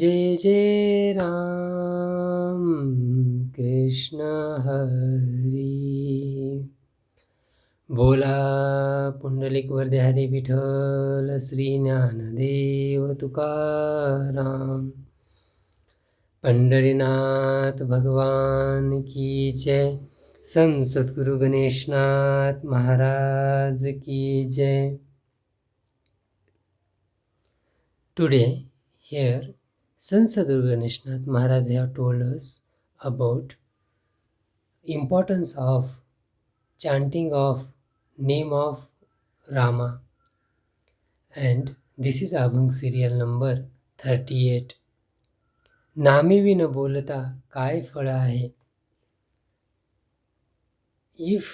जय जय राम कृष्ण हरी बोला पुंडलिक वरदे हरी विठ्ठल श्री ज्ञानदेव तुकाराम पंढरीनाथ भगवान की जय संत सद्गुरु गणेशनाथ महाराज की जय. Today here Sant Sadguru Ganeshnath Maharaj have told us about importance of chanting of name of Rama, and this is Abhang serial number 38. Name win बोलता काय फळ आहे. If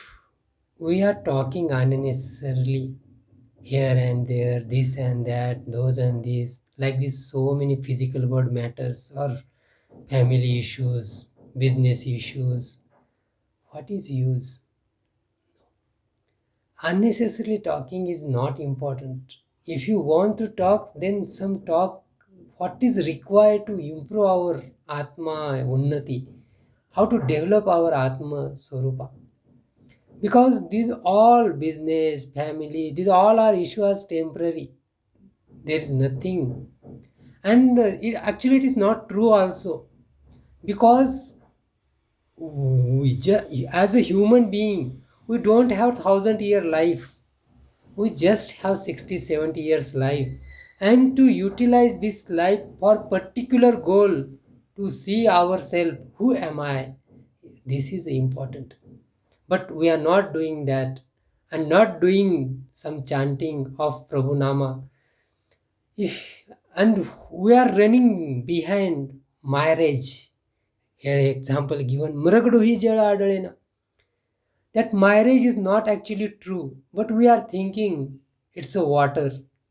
we are talking unnecessarily here and there, this and that, those and these, like this, so many physical world matters or family issues, business issues, what is use? Unnecessarily talking is not important. If you want to talk, then some talk what is required to improve our Atma Unnati, how to develop our Atma Swarupa. Because these all business, family, these all are issues temporary. There is nothing. And it is not true also. Because as a human being, we don't have 1,000-year life. We just have 60, 70 years life. And to utilize this life for particular goal, to see ourselves, who am I? This is important. But we are not doing that, and not doing some chanting of Prabhu Nama. And we are running behind marriage. Here example given, Mragdu hi jala adalena. That marriage is not actually true, but we are thinking it's a water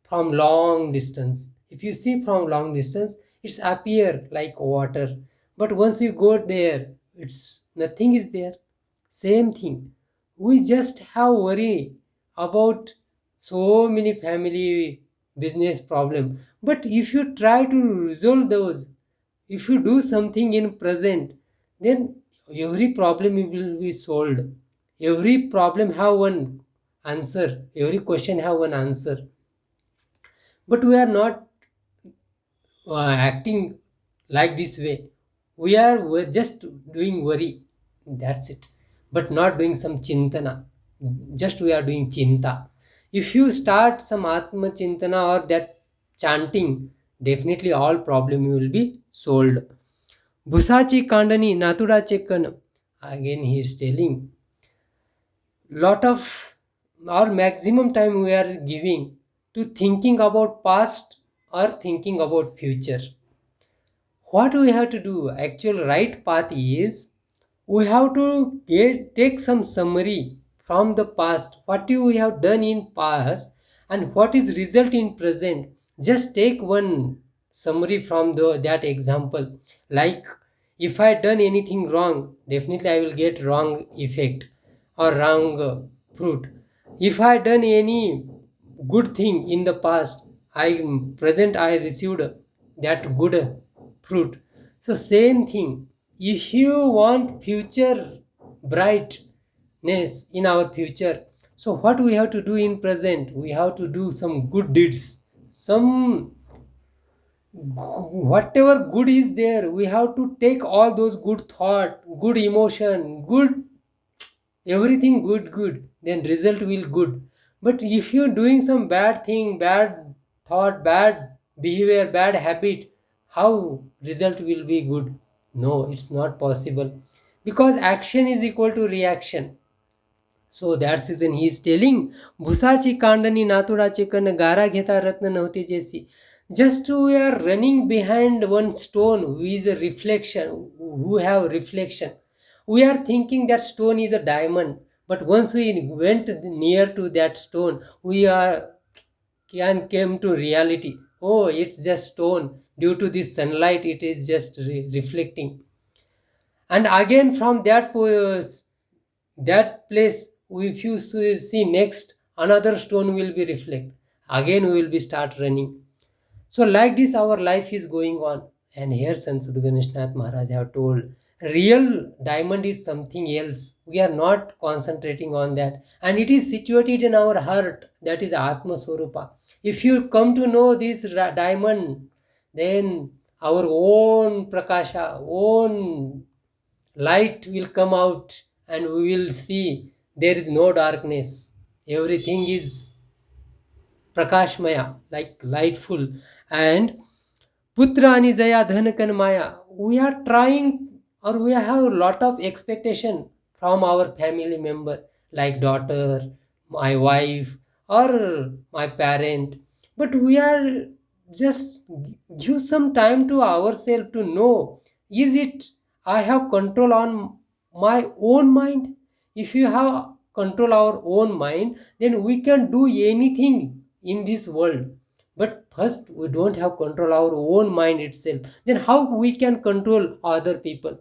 from long distance. If you see from long distance, it's appear like water, but once you go there, it's nothing is there. Same thing. We just have worry about so many family business problem. But if you try to resolve those, if you do something in present, then every problem will be solved. Every problem have one answer. Every question have one answer. But we are not acting like this way. We're just doing worry. That's it. But not doing some chintana. Just we are doing chinta. If you start some atma chintana or that chanting, definitely all problem will be solved. Bhusachi kandani naturache kan. Again he is telling lot of or maximum time we are giving to thinking about past or thinking about future. What we have to do, actual right path is, we have to take some summary from the past, what you have done in past and what is result in present. Just take one summary from that example. Like, if I done anything wrong, definitely I will get wrong effect or wrong fruit. If I done any good thing in the past, I present I received that good fruit. So same thing, if you want future brightness in our future, so what we have to do in present, we have to do some good deeds, some whatever good is there, we have to take all those good thought, good emotion, good everything good, then result will good. But if you're doing some bad thing, bad thought, bad behavior, bad habit, how result will be good? No, it's not possible, because action is equal to reaction. So that's reason he is telling, भुसाची कांडणी नातुडाचे कन गारा घेता रत्न नव्हते जेसी. Just we are running behind one stone who is a reflection, who have reflection. We are thinking that stone is a diamond, but once we went near to that stone, we are can came to reality. Oh, it's just stone. Due to this sunlight, it is just reflecting. And again from that place, if you see next, another stone will be reflect. Again we will be start running. So like this our life is going on. And here Sant Sadhu Ganeshnath Maharaj have told, real diamond is something else. We are not concentrating on that. And it is situated in our heart. That is Atma Swarupa. If you come to know this diamond, then our own prakasha, own light will come out, and we will see there is no darkness. Everything is prakashmaya, like lightful. And Putrani Jaya Dhanakan Maya. We are trying, or we have a lot of expectation from our family member, like daughter, my wife, or my parent. But we are just give some time to ourselves to know, is it I have control on my own mind? If you have control our own mind, then we can do anything in this world. But first we don't have control our own mind itself, then how we can control other people?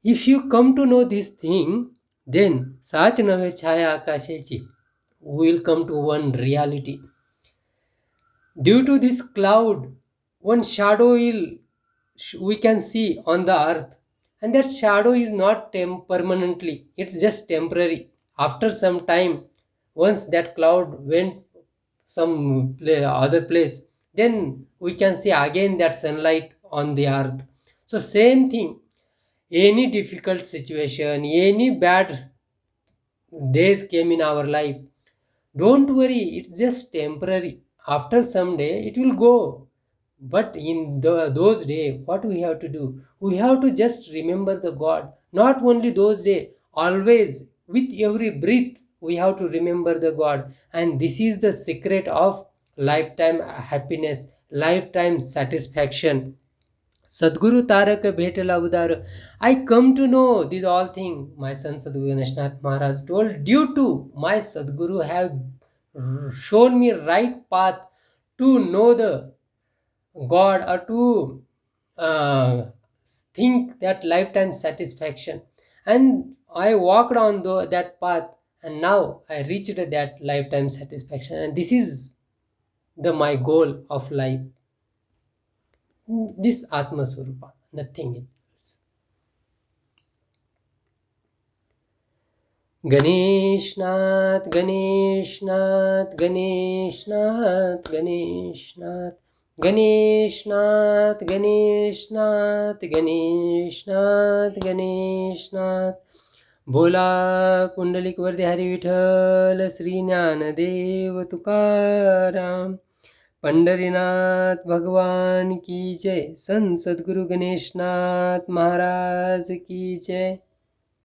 If you come to know this thing, then sach nave chhaya akashechi, we will come to one reality. Due to this cloud, one shadow will we can see on the earth, and that shadow is not permanently, it's just temporary. After some time, once that cloud went some other place, then we can see again that sunlight on the earth. So same thing, any difficult situation, any bad days came in our life, don't worry, it's just temporary. After some day it will go. But in those days, what we have to do? We have to just remember the God. Not only those days, always, with every breath, we have to remember the God. And this is the secret of lifetime happiness, lifetime satisfaction. Sadguru Taraka Bhetala Udara. I come to know these all things. My son Sadguru Ganeshnath Maharaj told, due to my Sadguru have shown me right path to know the God, or to uh, think that lifetime satisfaction. And I walked on that path, and now I reached that lifetime satisfaction. And this is the my goal of life. This Atma Swarupa, nothing else. Ganeshnath, Ganeshnath, Ganeshnath, Ganeshnath. Ganeshnath, Ganeshnath, Ganeshnath, Ganeshnath. बोला पुंडलिक वरदे हरी विठ्ठल श्री ज्ञानदेव तुकाराम. पंढरीनाथ भगवान की जय. संत सद्गुरु गणेशनाथ महाराज की जय.